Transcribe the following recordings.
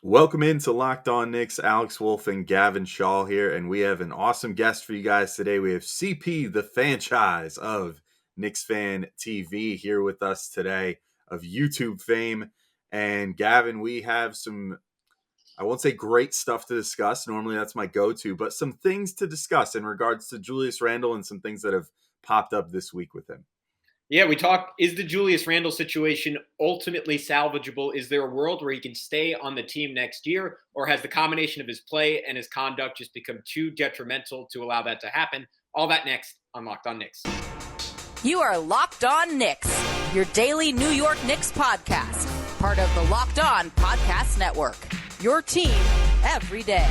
Welcome into Locked On Knicks. Alex Wolf and Gavin Shaw here, and we have an awesome guest for you guys today. We have CP, the Fanchise of Knicks Fan TV, here with us today of YouTube fame. And Gavin, we have some, I won't say great stuff to discuss. Normally that's my go-to, but some things to discuss in regards to Julius Randle and some things that have popped up this week with him. Yeah, we talk, is the Julius Randle situation ultimately salvageable? Is there a world where he can stay on the team next year, or has the combination of his play and his conduct just become too detrimental to allow that to happen? All that next on Locked On Knicks. You are Locked On Knicks, your daily New York Knicks podcast, part of the Locked On Podcast Network, your team every day.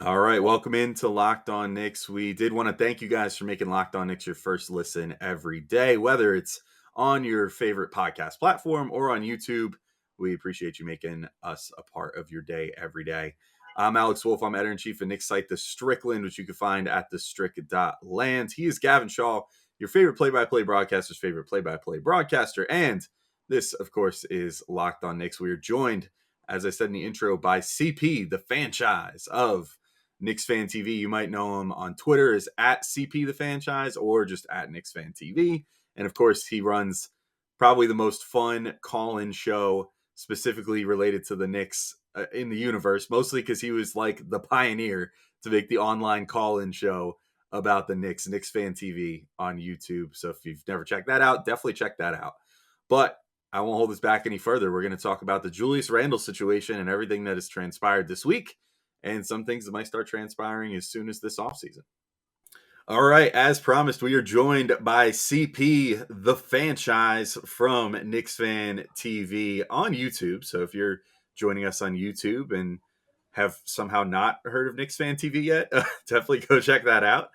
All right, welcome into Locked On Knicks. We did want to thank you guys for making Locked On Knicks your first listen every day, whether it's on your favorite podcast platform or on YouTube. We appreciate you making us a part of your day every day. I'm Alex Wolf. I'm editor-in-chief of Knicks site, The Strickland, which you can find at thestrick.land. He is Gavin Shaw, your favorite play-by-play broadcaster's favorite play-by-play broadcaster. And this, of course, is Locked On Knicks. We are joined, as I said in the intro, by CP, the Fanchise of Knicks Fan TV. You might know him on Twitter as at CP the Fanchise or just at Knicks Fan TV. And of course, he runs probably the most fun call-in show specifically related to the Knicks in the universe, mostly because he was like the pioneer to make the online call-in show about the Knicks, Knicks Fan TV on YouTube. So if you've never checked that out, definitely check that out. But I won't hold this back any further. We're going to talk about the Julius Randle situation and everything that has transpired this week, and some things that might start transpiring as soon as this offseason. All right, as promised, we are joined by CP, the Fanchise from Knicks Fan TV on YouTube. So if you're joining us on YouTube and have somehow not heard of Knicks Fan TV yet, definitely go check that out.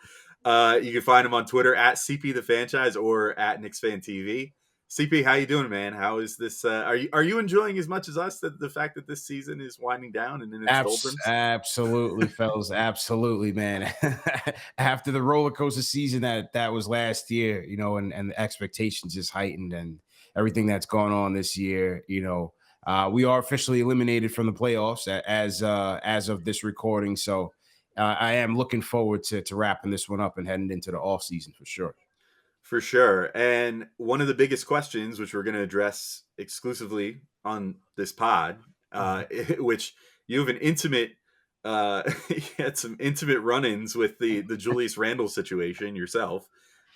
You can find him on Twitter at CP the Fanchise or at Knicks Fan TV. CP, how you doing, man? How is this? Are you enjoying as much as us the fact that this season is winding down and in its doldrums? Absolutely, fellas. Absolutely, man. After the roller coaster season that was last year, and the expectations just heightened and everything that's gone on this year, we are officially eliminated from the playoffs as of this recording. So I am looking forward to wrapping this one up and heading into the off season for sure. For sure. And one of the biggest questions, which we're going to address exclusively on this pod, which you have an intimate, you had some intimate run-ins with the Julius Randle situation yourself,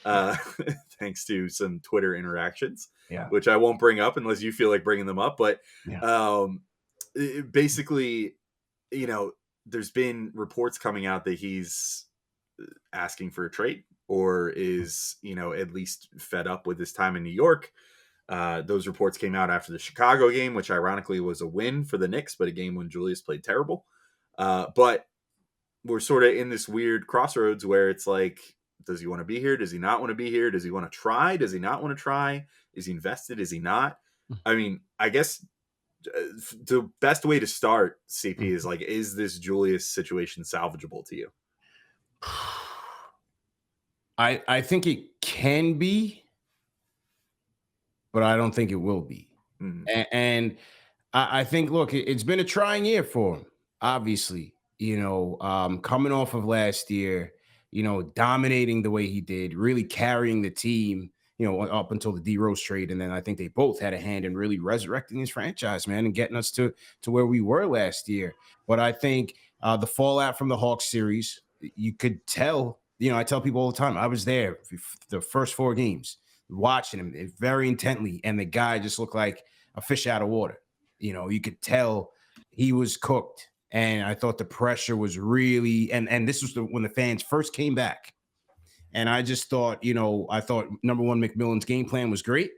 thanks to some Twitter interactions, which I won't bring up unless you feel like bringing them up. But basically, there's been reports coming out that he's asking for a trade, or is, at least fed up with his time in New York. Those reports came out after the Chicago game, which ironically was a win for the Knicks, but a game when Julius played terrible. But we're sort of in this weird crossroads where it's like, does he want to be here? Does he not want to be here? Does he want to try? Does he not want to try? Is he invested? Is he not? I mean, I guess the best way to start, CP, is like, is this Julius situation salvageable to you? I think it can be, but I don't think it will be. And I think, look, it's been a trying year for him, obviously, coming off of last year, dominating the way he did, really carrying the team, up until the D Rose trade. And then I think they both had a hand in really resurrecting his franchise, man, and getting us to where we were last year. But I think the fallout from the Hawks series, you could tell. I tell people all the time, I was there the first 4 games, watching him very intently, and the guy just looked like a fish out of water. You could tell he was cooked, and I thought the pressure was really, and this was when the fans first came back, and I just thought, I thought, number one, McMillan's game plan was great,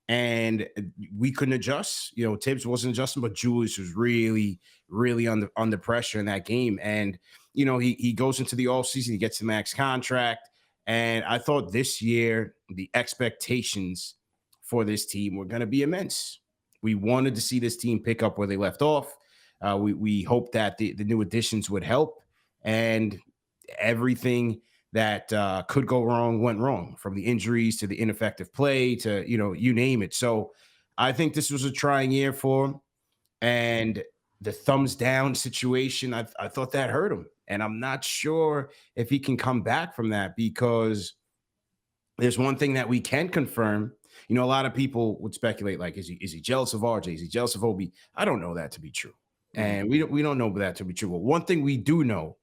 and we couldn't adjust. Tibbs wasn't adjusting, but Julius was really, really under pressure in that game, and he goes into the offseason, he gets the max contract. And I thought this year, the expectations for this team were going to be immense. We wanted to see this team pick up where they left off. We hoped that the new additions would help. And everything that could go wrong went wrong, from the injuries to the ineffective play to, you name it. So I think this was a trying year for him. And the thumbs down situation, I thought that hurt him. And I'm not sure if he can come back from that, because there's one thing that we can confirm. A lot of people would speculate, like, is he jealous of RJ? Is he jealous of Obi? I don't know that to be true. And we don't know that to be true. But one thing we do know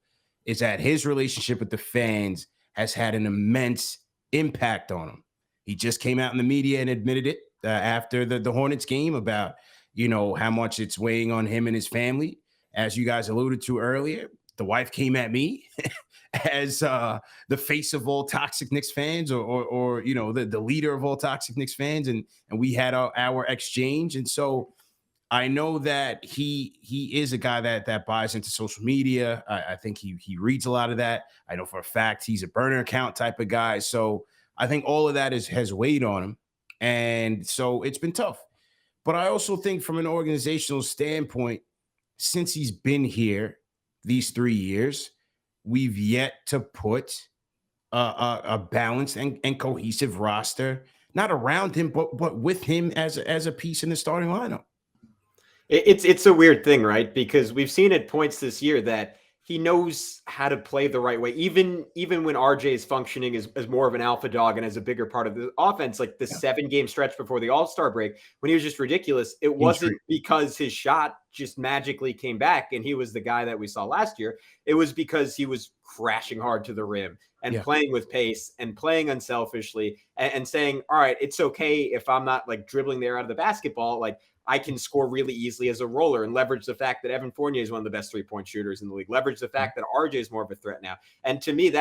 is that his relationship with the fans has had an immense impact on him. He just came out in the media and admitted it after the Hornets game about, how much it's weighing on him and his family. As you guys alluded to earlier, the wife came at me as the face of all toxic Knicks fans, or the leader of all toxic Knicks fans, and we had our exchange. And so I know that he is a guy that buys into social media. I think he reads a lot of that. I know for a fact he's a burner account type of guy. So I think all of that has weighed on him, and so it's been tough. But I also think from an organizational standpoint, since he's been here these 3 years, we've yet to put a balanced and cohesive roster, not around him, but with him as a piece in the starting lineup. It's a weird thing, right? Because we've seen at points this year that he knows how to play the right way. Even when RJ is functioning as more of an alpha dog and as a bigger part of the offense, like the 7-game stretch before the All-Star break, when he was just ridiculous, it wasn't because his shot just magically came back and he was the guy that we saw last year. It was because he was crashing hard to the rim and playing with pace and playing unselfishly and saying, all right, it's okay if I'm not like dribbling there out of the basketball. Like, I can score really easily as a roller, and leverage the fact that Evan Fournier is one of the best 3-point shooters in the league. Leverage the fact that RJ is more of a threat now. And to me,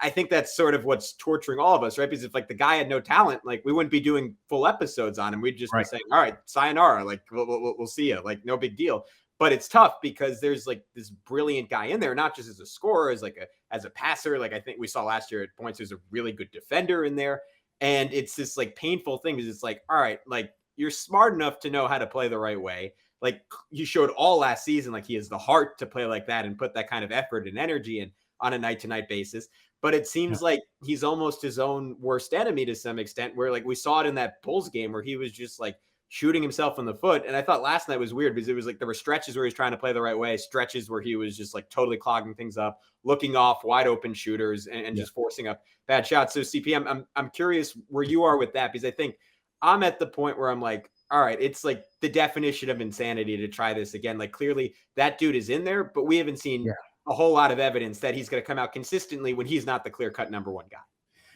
I think that's sort of what's torturing all of us, right? Because if like the guy had no talent, like we wouldn't be doing full episodes on him. We'd just be saying, all right, sayonara, like we'll see you, like no big deal. But it's tough because there's like this brilliant guy in there, not just as a scorer, as a passer. Like I think we saw last year at points, there's a really good defender in there. And it's this like painful thing because it's like, all right, like, you're smart enough to know how to play the right way. Like you showed all last season, like he has the heart to play like that and put that kind of effort and energy in on a night-to-night basis. But it seems like he's almost his own worst enemy to some extent, where like we saw it in that Bulls game where he was just like shooting himself in the foot. And I thought last night was weird because it was like there were stretches where he was trying to play the right way, stretches where he was just like totally clogging things up, looking off wide open shooters and just forcing up bad shots. So CP, I'm curious where you are with that, because I think I'm at the point where I'm like, all right, it's like the definition of insanity to try this again. Like clearly that dude is in there, but we haven't seen a whole lot of evidence that he's going to come out consistently when he's not the clear-cut number one guy.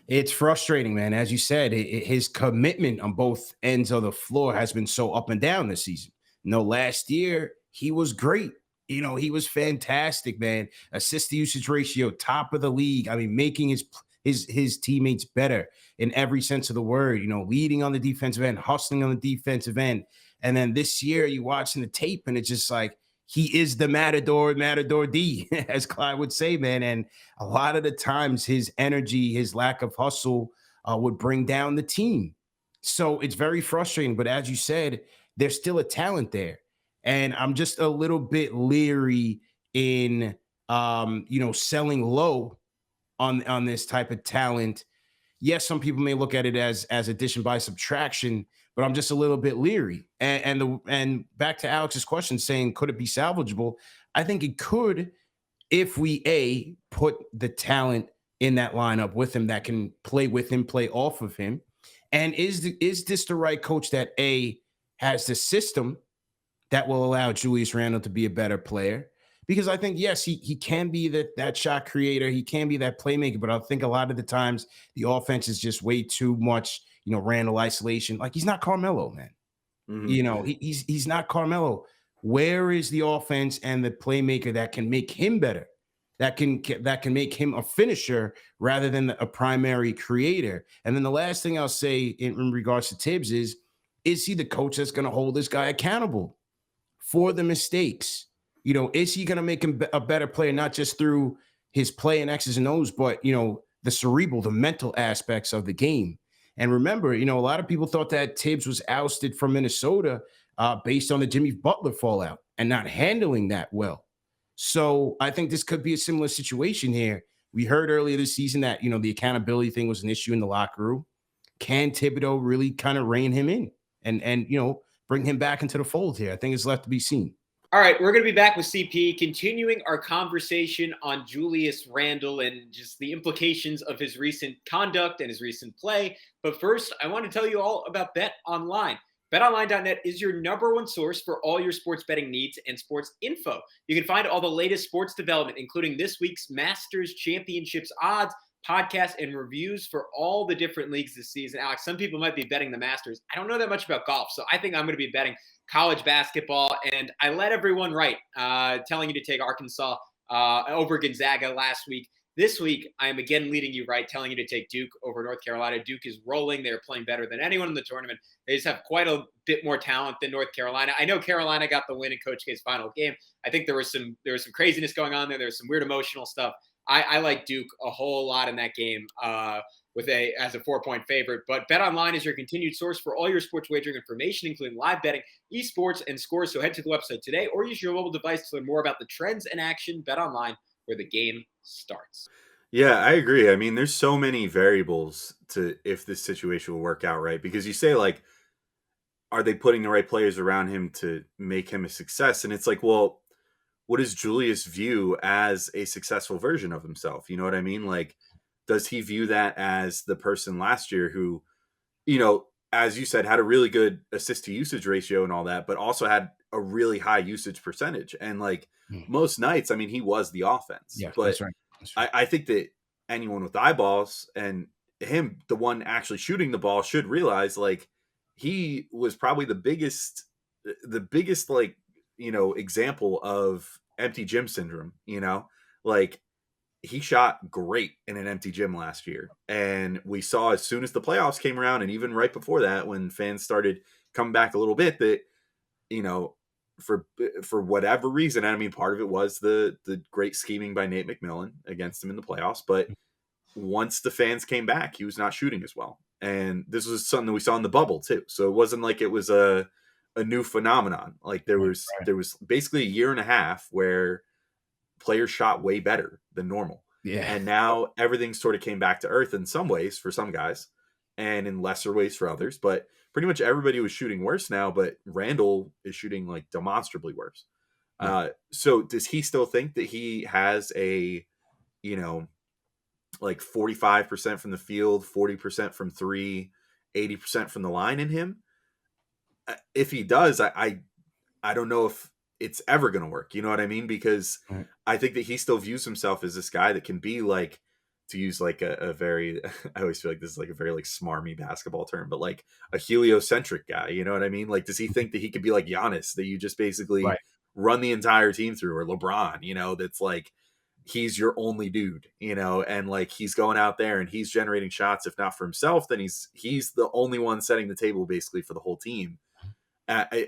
It's frustrating, man. As you said, his commitment on both ends of the floor has been so up and down this season. Last year he was great. He was fantastic, man. Assist to usage ratio, top of the league. I mean, making his teammates better in every sense of the word, leading on the defensive end, hustling on the defensive end. And then this year you watching the tape and it's just like, he is the Matador D, as Clyde would say, man. And a lot of the times his energy, his lack of hustle would bring down the team. So it's very frustrating. But as you said, there's still a talent there. And I'm just a little bit leery in, selling low on this type of talent. Yes, some people may look at it as addition by subtraction, but I'm just a little bit leery. And back to Alex's question, saying could it be salvageable? I think it could if we put the talent in that lineup with him that can play with him, play off of him. And is this the right coach that has the system that will allow Julius Randle to be a better player? Because I think, yes, he can be that shot creator. He can be that playmaker. But I think a lot of the times the offense is just way too much, Randle isolation. Like, he's not Carmelo, man. Mm-hmm. He's not Carmelo. Where is the offense and the playmaker that can make him better? That can make him a finisher rather than a primary creator? And then the last thing I'll say in regards to Tibbs is he the coach that's going to hold this guy accountable for the mistakes? Is he going to make him a better player, not just through his play and X's and O's, but, the cerebral, the mental aspects of the game? And remember, a lot of people thought that Tibbs was ousted from Minnesota based on the Jimmy Butler fallout and not handling that well. So I think this could be a similar situation here. We heard earlier this season that, the accountability thing was an issue in the locker room. Can Thibodeau really kind of rein him in and bring him back into the fold here? I think it's left to be seen. All right, we're going to be back with CP, continuing our conversation on Julius Randle and just the implications of his recent conduct and his recent play. But first, I want to tell you all about Bet Online. BetOnline.net is your number one source for all your sports betting needs and sports info. You can find all the latest sports development, including this week's Masters Championships odds, podcasts, and reviews for all the different leagues this season. Alex, some people might be betting the Masters. I don't know that much about golf, so I think I'm going to be betting college basketball, and I led everyone right, telling you to take Arkansas over Gonzaga last week. This week, I am again leading you right, telling you to take Duke over North Carolina. Duke is rolling. They're playing better than anyone in the tournament. They just have quite a bit more talent than North Carolina. I know Carolina got the win in Coach K's final game. I think there was some craziness going on there. There was some weird emotional stuff. I like Duke a whole lot in that game as a 4-point favorite. But BetOnline is your continued source for all your sports wagering information, including live betting, esports, and scores. So head to the website today or use your mobile device to learn more about the trends in action. BetOnline, where the game starts. Yeah, I agree. I mean, there's so many variables to if this situation will work out, right? Because you say, like, are they putting the right players around him to make him a success? And it's like, well, what does Julius view as a successful version of himself? You know what I mean? Like, does he view that as the person last year who, as you said, had a really good assist to usage ratio and all that, but also had a really high usage percentage? And like most nights, I mean, he was the offense. Yeah, but that's right. I think that anyone with eyeballs and him, the one actually shooting the ball, should realize like he was probably the biggest like, example of empty gym syndrome, like he shot great in an empty gym last year. And we saw as soon as the playoffs came around, and even right before that, when fans started coming back a little bit, that, for whatever reason, I mean, part of it was the great scheming by Nate McMillan against him in the playoffs. But once the fans came back, he was not shooting as well. And this was something that we saw in the bubble too. So it wasn't like it was a new phenomenon. Like there was basically a year and a half where players shot way better than normal. Yeah. And now everything sort of came back to earth in some ways for some guys and in lesser ways for others. But pretty much everybody was shooting worse now, but Randle is shooting like demonstrably worse. Yeah. So does he still think that he has a, like 45% from the field, 40% from three, 80% from the line in him? If he does, I don't know if it's ever going to work. You know what I mean? Because I think that he still views himself as this guy that can be like, to use like a very, I always feel like this is like a very like smarmy basketball term, but like a heliocentric guy. You know what I mean? Like, does he think that he could be like Giannis, that you just basically run the entire team through, or LeBron, that's like, he's your only dude, and like he's going out there and he's generating shots, if not for himself, then he's the only one setting the table basically for the whole team.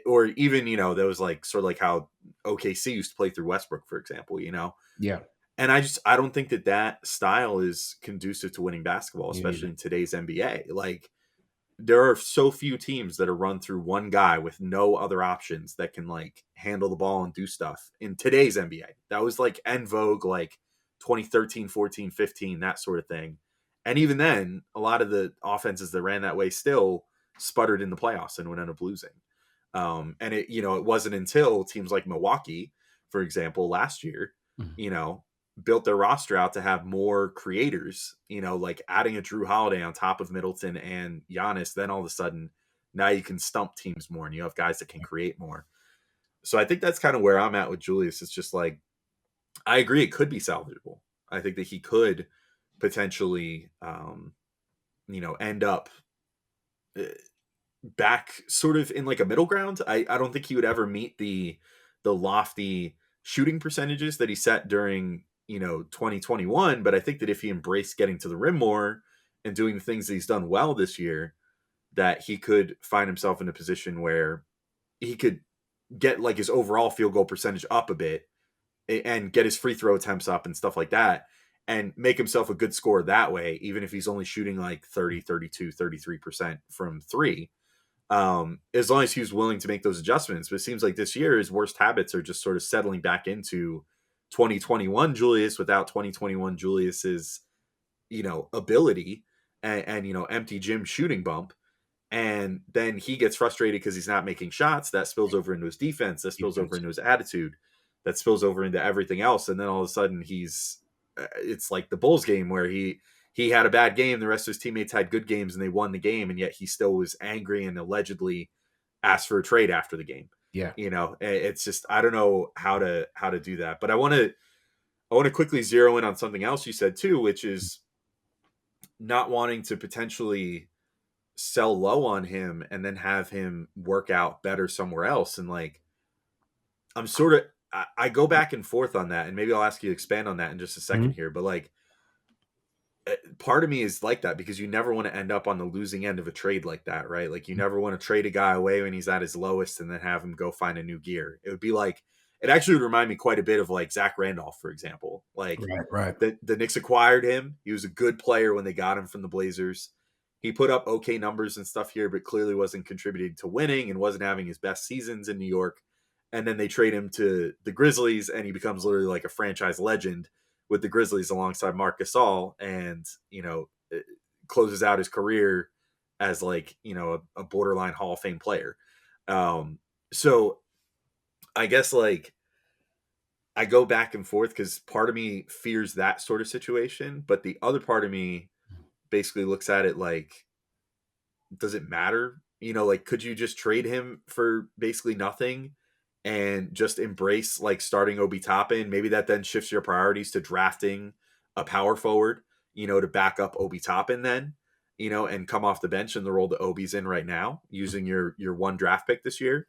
Or even, that was like sort of like how OKC used to play through Westbrook, for example, Yeah. And I don't think that style is conducive to winning basketball, especially in today's NBA. Like, there are so few teams that are run through one guy with no other options that can like handle the ball and do stuff in today's NBA. That was like en vogue, like 2013, 14, 15, that sort of thing. And even then, a lot of the offenses that ran that way still sputtered in the playoffs and would end up losing. And it, it wasn't until teams like Milwaukee, for example, last year, built their roster out to have more creators, like adding a Drew Holiday on top of Middleton and Giannis, then all of a sudden now you can stump teams more and you have guys that can create more. So I think that's kind of where I'm at with Julius. It's just like, I agree, it could be salvageable. I think that he could potentially, end up back sort of in like a middle ground. I don't think he would ever meet the lofty shooting percentages that he set during 2021, but I think that if he embraced getting to the rim more and doing the things that he's done well this year, that he could find himself in a position where he could get like his overall field goal percentage up a bit and get his free throw attempts up and stuff like that, and make himself a good scorer that way, even if he's only shooting like 30, 32, 33% from three, as long as he was willing to make those adjustments. But it seems like this year his worst habits are just sort of settling back into 2021 Julius without 2021 Julius's, ability and empty gym shooting bump. And then he gets frustrated because he's not making shots. That spills over into his defense. That spills over into his attitude. That spills over into everything else. And then all of a sudden it's like the Bulls game where he had a bad game. The rest of his teammates had good games and they won the game. And yet he still was angry and allegedly asked for a trade after the game. Yeah. It's just, I don't know how to do that. But I want to quickly zero in on something else you said too, which is not wanting to potentially sell low on him and then have him work out better somewhere else. And like, I go back and forth on that, and maybe I'll ask you to expand on that in just a second here. But like, part of me is like that because you never want to end up on the losing end of a trade like that, right? Like you never want to trade a guy away when he's at his lowest and then have him go find a new gear. It would be like, it actually would remind me quite a bit of like Zach Randolph, for example. Like right. The Knicks acquired him. He was a good player when they got him from the Blazers. He put up okay numbers and stuff here, but clearly wasn't contributing to winning and wasn't having his best seasons in New York. And then they trade him to the Grizzlies, and he becomes literally like a franchise legend with the Grizzlies alongside Marc Gasol, and closes out his career as like a borderline Hall of Fame player. So I guess like I go back and forth because part of me fears that sort of situation, but the other part of me basically looks at it like, does it matter? Like, could you just trade him for basically nothing and just embrace like starting Obi Toppin? Maybe that then shifts your priorities to drafting a power forward, to back up Obi Toppin then, and come off the bench in the role that Obi's in right now using your one draft pick this year.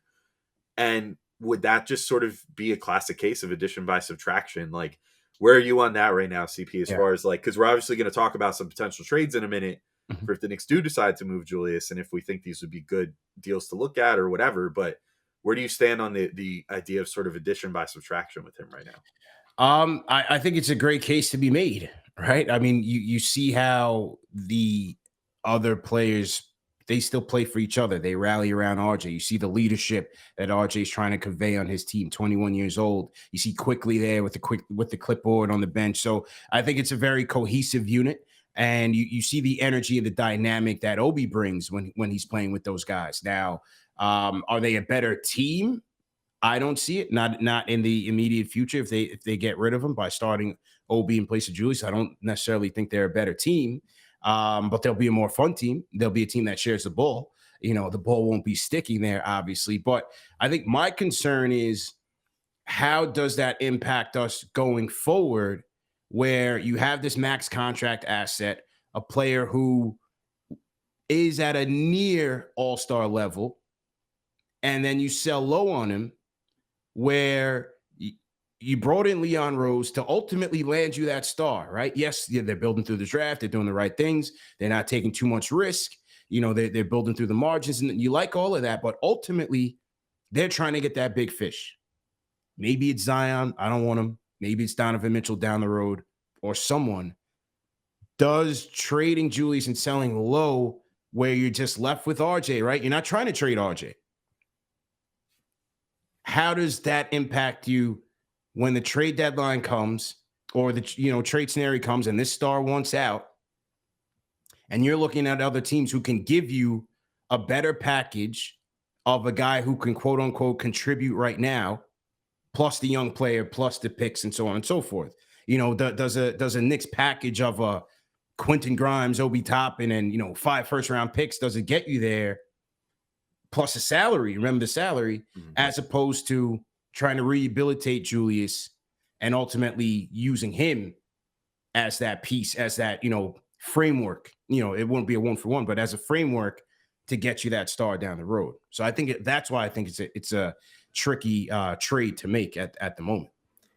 And would that just sort of be a classic case of addition by subtraction? Like, where are you on that right now, CP, as far as like, because we're obviously going to talk about some potential trades in a minute for if the Knicks do decide to move Julius and if we think these would be good deals to look at or whatever. But where do you stand on the idea of sort of addition by subtraction with him right now? I think it's a great case to be made, right? I mean, you see how the other players, they still play for each other. They rally around RJ. You see the leadership that RJ is trying to convey on his team. 21 years old. You see Quickly there with the clipboard on the bench. So I think it's a very cohesive unit, and you see the energy and the dynamic that Obi brings when he's playing with those guys. Now, are they a better team? I don't see it. Not in the immediate future. If they get rid of him by starting Obi in place of Julius, I don't necessarily think they're a better team. But they'll be a more fun team. They'll be a team that shares the ball. The ball won't be sticking there, obviously. But I think my concern is, how does that impact us going forward, where you have this max contract asset, a player who is at a near all-star level, and then you sell low on him, where you brought in Leon Rose to ultimately land you that star, right? Yes, they're building through the draft. They're doing the right things. They're not taking too much risk. They're building through the margins, and you like all of that. But ultimately, they're trying to get that big fish. Maybe it's Zion. I don't want him. Maybe it's Donovan Mitchell down the road or someone. Does trading Julius and selling low, where you're just left with RJ, right? You're not trying to trade RJ. How does that impact you when the trade deadline comes, or the trade scenario comes, and this star wants out, and you're looking at other teams who can give you a better package of a guy who can quote unquote contribute right now, plus the young player, plus the picks, and so on and so forth? Does a Knicks package of a Quentin Grimes, Obi Toppin, and 5 first-round picks, does it get you there? Plus a salary, remember the salary, as opposed to trying to rehabilitate Julius and ultimately using him as that piece, as that, framework. It won't be a 1-for-1, but as a framework to get you that star down the road. So I think that's why I think it's a tricky trade to make at the moment.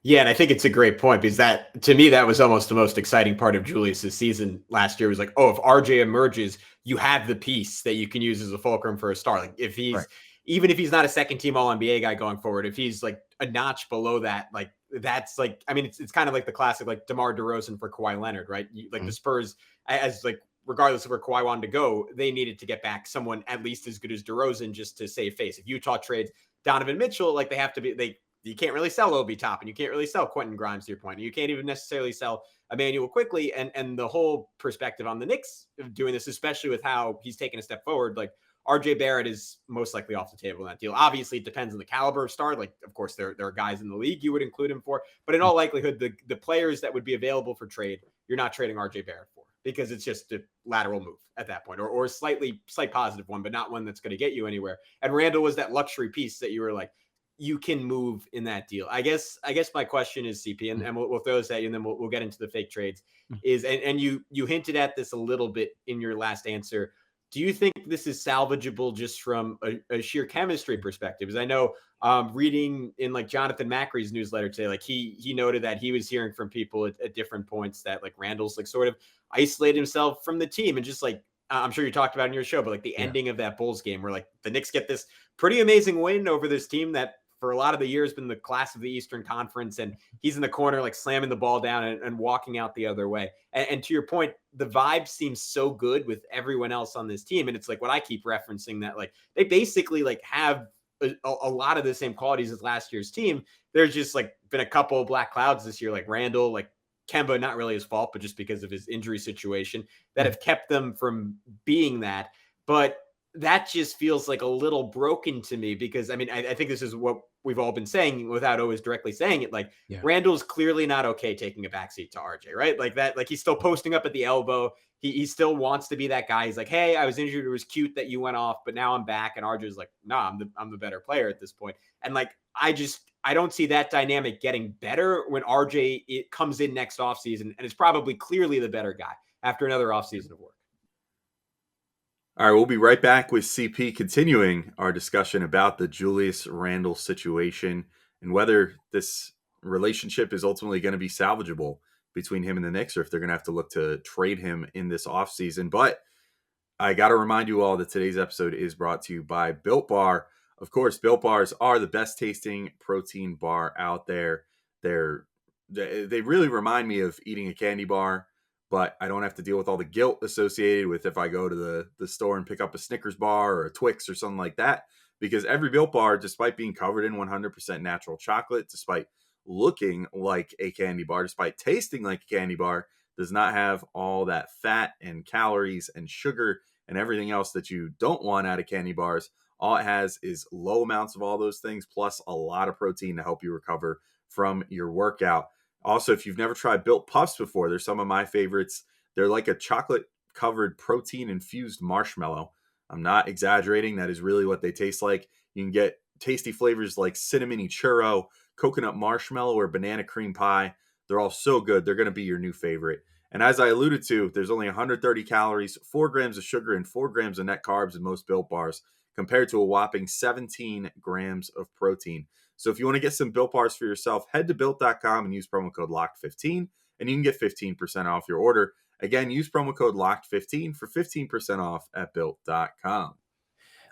Yeah, and I think it's a great point, because that, to me, that was almost the most exciting part of Julius's season last year. Was like, oh, if RJ emerges, you have the piece that you can use as a fulcrum for a star. Like if he's even if he's not a second team All NBA guy going forward, if he's like a notch below that, like that's like, I mean, it's kind of like the classic like DeMar DeRozan for Kawhi Leonard, right? The Spurs, as like regardless of where Kawhi wanted to go, they needed to get back someone at least as good as DeRozan just to save face. If Utah trades Donovan Mitchell, like they have to be, you can't really sell Obi Toppin, you can't really sell Quentin Grimes, to your point. You can't even necessarily sell Emmanuel quickly. And the whole perspective on the Knicks of doing this, especially with how he's taken a step forward, like RJ Barrett is most likely off the table in that deal. Obviously, it depends on the caliber of star. Like, of course, there are guys in the league you would include him for, but in all likelihood, the players that would be available for trade, you're not trading RJ Barrett for, because it's just a lateral move at that point, or a slight positive one, but not one that's going to get you anywhere. And Randle was that luxury piece that you were like, you can move in that deal. I guess my question is, CP, and we'll throw this at you, and then we'll get into the fake trades. Is and you hinted at this a little bit in your last answer. Do you think this is salvageable just from a sheer chemistry perspective? Because I know reading in like Jonathan Macri's newsletter today, like he noted that he was hearing from people at different points that like Randle's like sort of isolated himself from the team, and just like I'm sure you talked about in your show, but like the ending of that Bulls game where like the Knicks get this pretty amazing win over this team that for a lot of the year has been the class of the Eastern Conference, and he's in the corner like slamming the ball down and walking out the other way. And to your point, the vibe seems so good with everyone else on this team, and it's like what I keep referencing, that like they basically like have a lot of the same qualities as last year's team. There's just like been a couple of black clouds this year, like Randle, like Kemba, not really his fault, but just because of his injury situation, that have kept them from being that. But that just feels like a little broken to me, because I mean, I think this is what we've all been saying without always directly saying it. Like Randle's clearly not okay taking a backseat to RJ, right? Like that, like he's still posting up at the elbow. He still wants to be that guy. He's like, hey, I was injured. It was cute that you went off, but now I'm back. And RJ's like, nah, I'm the better player at this point. And like, I don't see that dynamic getting better when RJ comes in next offseason and is probably clearly the better guy after another offseason of work. All right, we'll be right back with CP, continuing our discussion about the Julius Randle situation and whether this relationship is ultimately going to be salvageable between him and the Knicks, or if they're going to have to look to trade him in this offseason. But I got to remind you all that today's episode is brought to you by Built Bar. Of course, Built Bars are the best tasting protein bar out there. They really remind me of eating a candy bar, but I don't have to deal with all the guilt associated with if I go to the store and pick up a Snickers bar or a Twix or something like that. Because every Built Bar, despite being covered in 100% natural chocolate, despite looking like a candy bar, despite tasting like a candy bar, does not have all that fat and calories and sugar and everything else that you don't want out of candy bars. All it has is low amounts of all those things, plus a lot of protein to help you recover from your workout. Also, if you've never tried Built Puffs before, they're some of my favorites. They're like a chocolate-covered protein-infused marshmallow. I'm not exaggerating. That is really what they taste like. You can get tasty flavors like cinnamon churro, coconut marshmallow, or banana cream pie. They're all so good. They're going to be your new favorite. And as I alluded to, there's only 130 calories, 4 grams of sugar, and 4 grams of net carbs in most Built Bars, compared to a whopping 17 grams of protein. So if you want to get some Built Bars for yourself, head to Built.com and use promo code LOCKED15, and you can get 15% off your order. Again, use promo code LOCKED15 for 15% off at Built.com.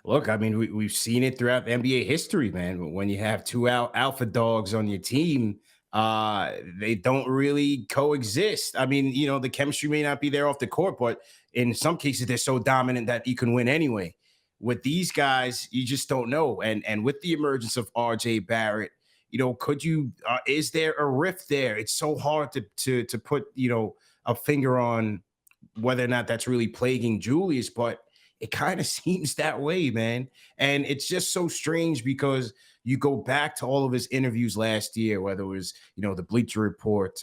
Look, I mean, we've seen it throughout NBA history, man. When you have two alpha dogs on your team, they don't really coexist. I mean, you know, the chemistry may not be there off the court, but in some cases, they're so dominant that you can win anyway. With these guys, you just don't know. And with the emergence of RJ Barrett, you know, is there a rift there? It's so hard to put, you know, a finger on whether or not that's really plaguing Julius, but it kind of seems that way, man. And it's just so strange because you go back to all of his interviews last year, whether it was, you know, the Bleacher Report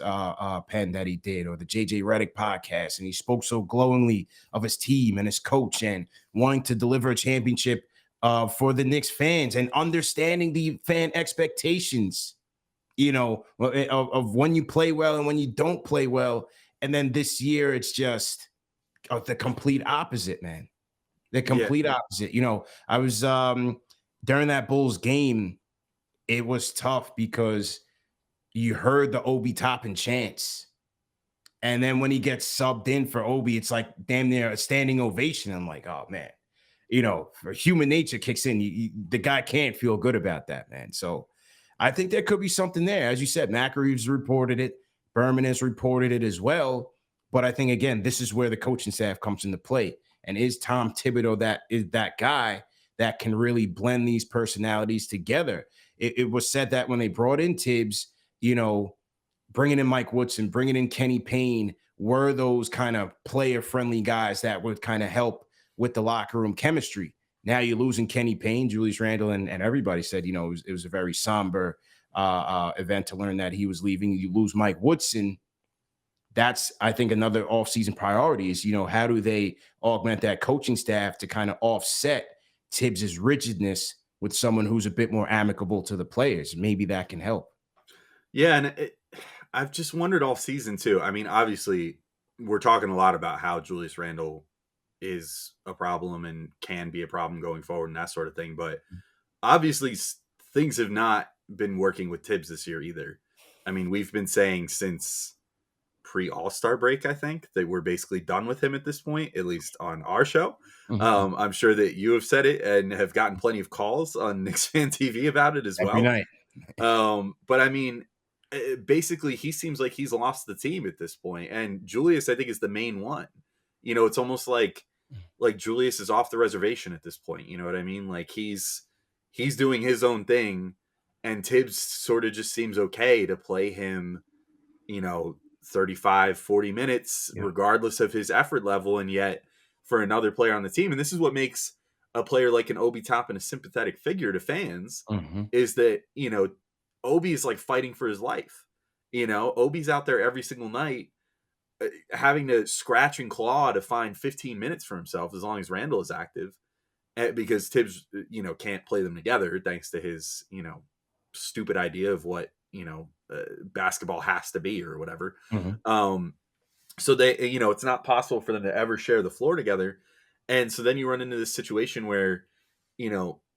pen that he did, or the JJ Redick podcast, and he spoke so glowingly of his team and his coach and wanting to deliver a championship for the Knicks fans and understanding the fan expectations, you know, of when you play well and when you don't play well. And then this year, it's just the complete opposite, man. The complete opposite. You know, I was during that Bulls game, it was tough because you heard the Obi Toppin chants. And then when he gets subbed in for Obi, it's like damn near a standing ovation. I'm like, oh, man, you know, for human nature kicks in. The guy can't feel good about that, man. So I think there could be something there. As you said, Macareeves reported it. Berman has reported it as well. But I think, again, this is where the coaching staff comes into play. And is Tom Thibodeau that guy that can really blend these personalities together? it was said that when they brought in Tibbs, bringing in Mike Woodson, bringing in Kenny Payne were those kind of player-friendly guys that would kind of help with the locker room chemistry. Now you're losing Kenny Payne, Julius Randle, and everybody said, it was a very somber event to learn that he was leaving. You lose Mike Woodson. That's, I think, another offseason priority is, how do they augment that coaching staff to kind of offset Tibbs's rigidness with someone who's a bit more amicable to the players? Maybe that can help. Yeah, and I've just wondered all season too. I mean, obviously, we're talking a lot about how Julius Randle is a problem and can be a problem going forward and that sort of thing. But obviously, things have not been working with Tibbs this year either. I mean, we've been saying since pre-All-Star break, I think, that we're basically done with him at this point, at least on our show. Mm-hmm. I'm sure that you have said it and have gotten plenty of calls on Knicks Fan TV about it as Every well. night. But I mean, basically, he seems like he's lost the team at this point. And Julius, I think, is the main one. It's almost like Julius is off the reservation at this point. You know what I mean? Like he's doing his own thing, and Tibbs sort of just seems okay to play him, 35, 40 minutes, regardless of his effort level. And yet for another player on the team, and this is what makes a player like an Obi Toppin a sympathetic figure to fans, is that, Obi is like fighting for his life. Obi's out there every single night having to scratch and claw to find 15 minutes for himself as long as Randle is active, because Tibbs, can't play them together thanks to his, stupid idea of what, basketball has to be or whatever. So they, it's not possible for them to ever share the floor together. And so then you run into this situation where,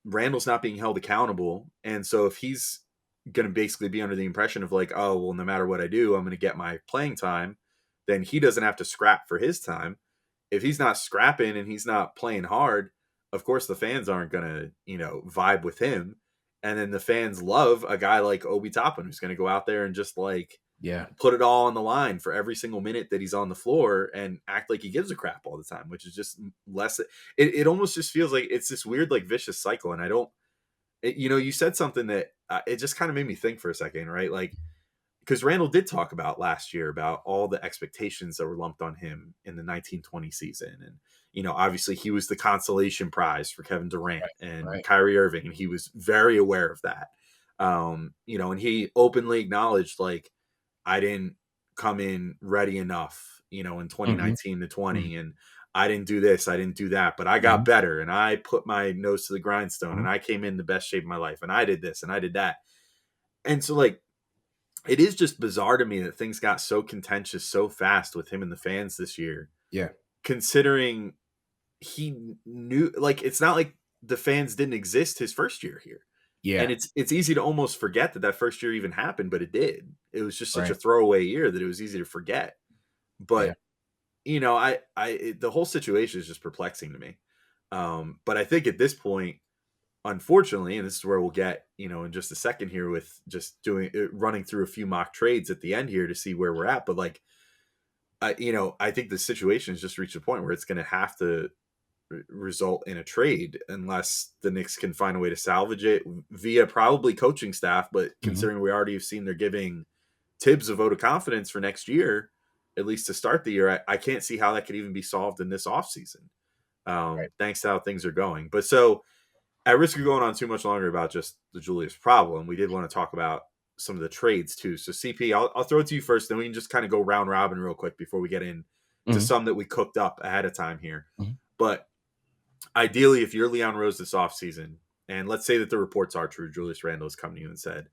Randle's not being held accountable. And so if he's going to basically be under the impression of like, oh, well, no matter what I do, I'm going to get my playing time, then he doesn't have to scrap for his time. If he's not scrapping and he's not playing hard, of course the fans aren't going to, vibe with him. And then the fans love a guy like Obi Toppin, who's going to go out there and just put it all on the line for every single minute that he's on the floor and act like he gives a crap all the time, which is just less. It almost just feels like it's this weird, vicious cycle. And I don't, you said something that it just kind of made me think for a second, right? Like, because Randle did talk about last year about all the expectations that were lumped on him in the 1920 season. And, obviously he was the consolation prize for Kevin Durant and Kyrie Irving. And he was very aware of that. And he openly acknowledged, I didn't come in ready enough, in 2019 to 20. And I didn't do this, I didn't do that, but I got better and I put my nose to the grindstone and I came in the best shape of my life and I did this and I did that. And so it is just bizarre to me that things got so contentious so fast with him and the fans this year. Yeah. Considering he knew, it's not like the fans didn't exist his first year here. Yeah. And it's easy to almost forget that first year even happened, but it did. It was just such a throwaway year that it was easy to forget. But, the whole situation is just perplexing to me. But I think at this point, unfortunately, and this is where we'll get, in just a second here with just running through a few mock trades at the end here to see where we're at. But I think the situation has just reached a point where it's going to have to result in a trade unless the Knicks can find a way to salvage it via probably coaching staff. But considering we already have seen they're giving Tibbs a vote of confidence for next year, at least to start the year, I can't see how that could even be solved in this offseason, thanks to how things are going. But so at risk of going on too much longer about just the Julius problem, we did want to talk about some of the trades too. So CP, I'll throw it to you first, then we can just kind of go round robin real quick before we get in to some that we cooked up ahead of time here. But ideally, if you're Leon Rose this offseason, and let's say that the reports are true, Julius Randle has come to you and said,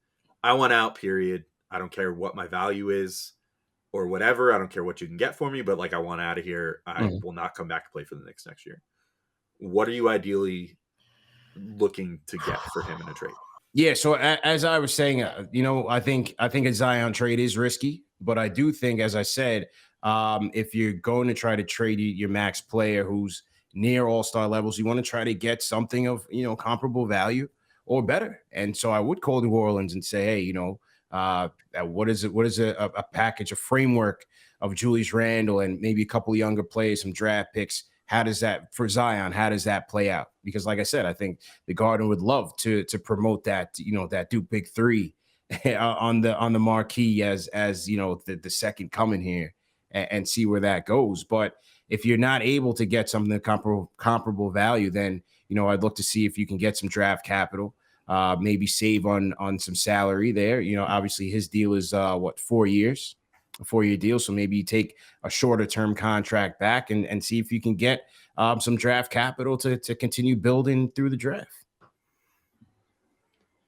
I want out, period. I don't care what my value is or whatever. I don't care what you can get for me, but I want out of here. I will not come back to play for the Knicks next year. What are you ideally looking to get for him in a trade? Yeah, so as I was saying, I think a Zion trade is risky, but I do think, as I said, if you're going to try to trade your max player who's near all-star levels, you want to try to get something of, comparable value or better. And so I would call New Orleans and say, hey, what is a package, a framework of Julius Randle and maybe a couple of younger players, some draft picks how does that for Zion? How does that play out? Because like I said, I think the Garden would love to promote that, that Duke Big Three on the marquee as the second coming here, and see where that goes. But if you're not able to get something comparable value, then I'd look to see if you can get some draft capital, maybe save on some salary there. Obviously his deal is 4 years, a 4-year deal. So maybe you take a shorter term contract back and see if you can get some draft capital to continue building through the draft.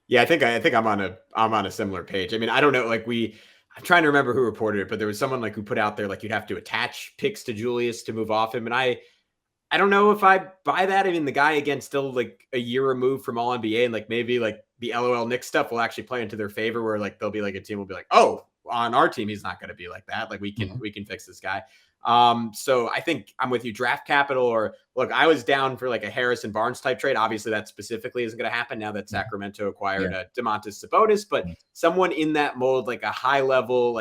Yeah, I think I'm on a similar page. I mean, I don't know, I'm trying to remember who reported it, but there was someone who put out there you'd have to attach picks to Julius to move off him, and I don't know if I buy that. I mean, the guy again still a year removed from All NBA, and maybe the LOL Knicks stuff will actually play into their favor, where there'll be a team will be oh, on our team he's not going to be like that. We can fix this guy. So I think I'm with you. Draft capital, or I was down for a Harrison Barnes type trade. Obviously that specifically isn't going to happen now that Sacramento acquired Domantas Sabonis, but someone in that mold, a high level,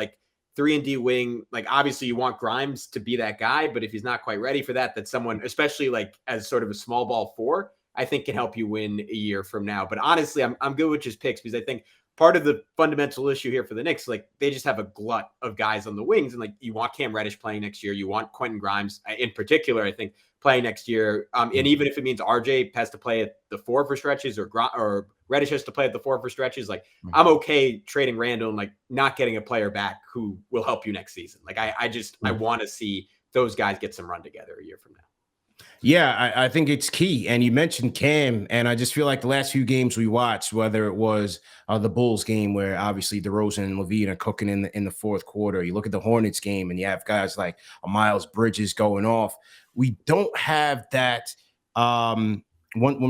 3-and-D wing. Obviously you want Grimes to be that guy, but if he's not quite ready for that, that's someone, especially as sort of a small ball 4, I think can help you win a year from now. But honestly, I'm good with just picks, because I think part of the fundamental issue here for the Knicks, they just have a glut of guys on the wings, and you want Cam Reddish playing next year. You want Quentin Grimes in particular, I think, playing next year. And even if it means RJ has to play at the 4 for stretches, or Reddish has to play at the 4 for stretches, I'm okay trading Randle and not getting a player back who will help you next season. I want to see those guys get some run together a year from now. Yeah, I think it's key. And you mentioned Cam, and I just feel like the last few games we watched, whether it was the Bulls game where obviously DeRozan and LaVine are cooking in the fourth quarter. You look at the Hornets game and you have guys like Miles Bridges going off. We don't have that. When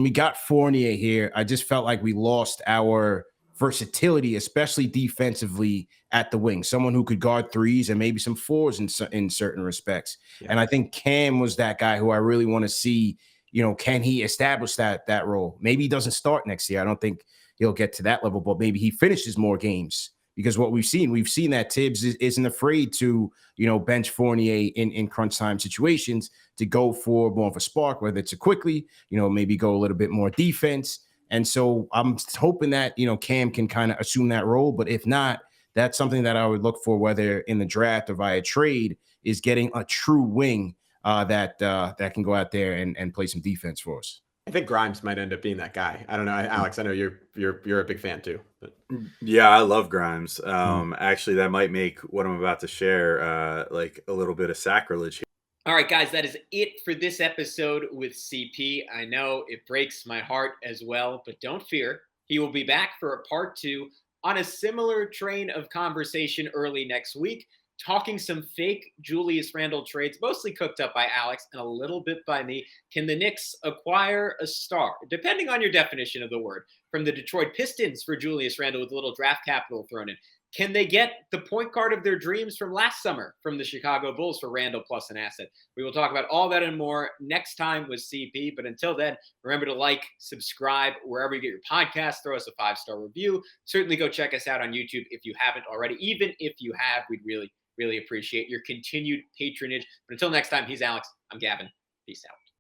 we got Fournier here, I just felt like we lost our versatility, especially defensively at the wing, someone who could guard threes and maybe some 4s in certain respects. Yeah. And I think Cam was that guy who I really want to see, can he establish that role? Maybe he doesn't start next year. I don't think he'll get to that level, but maybe he finishes more games, because what we've seen that Tibbs isn't afraid to, bench Fournier in crunch time situations to go for more of a spark, whether it's a quickly, maybe go a little bit more defense. And so I'm hoping that, Cam can kind of assume that role. But if not, that's something that I would look for, whether in the draft or via trade, is getting a true wing that can go out there and play some defense for us. I think Grimes might end up being that guy. I don't know, Alex. I know you're a big fan too. But. Yeah, I love Grimes. Actually, that might make what I'm about to share a little bit of sacrilege here. All right, guys, that is it for this episode with CP. I know it breaks my heart as well, but don't fear. He will be back for a part 2 on a similar train of conversation early next week, talking some fake Julius Randle trades, mostly cooked up by Alex and a little bit by me. Can the Knicks acquire a star, depending on your definition of the word, from the Detroit Pistons for Julius Randle with a little draft capital thrown in? Can they get the point guard of their dreams from last summer from the Chicago Bulls for Randle plus an asset? We will talk about all that and more next time with CP. But until then, remember to subscribe wherever you get your podcasts. Throw us a 5-star review. Certainly go check us out on YouTube if you haven't already. Even if you have, we'd really appreciate your continued patronage. But until next time, he's Alex. I'm Gavin. Peace out.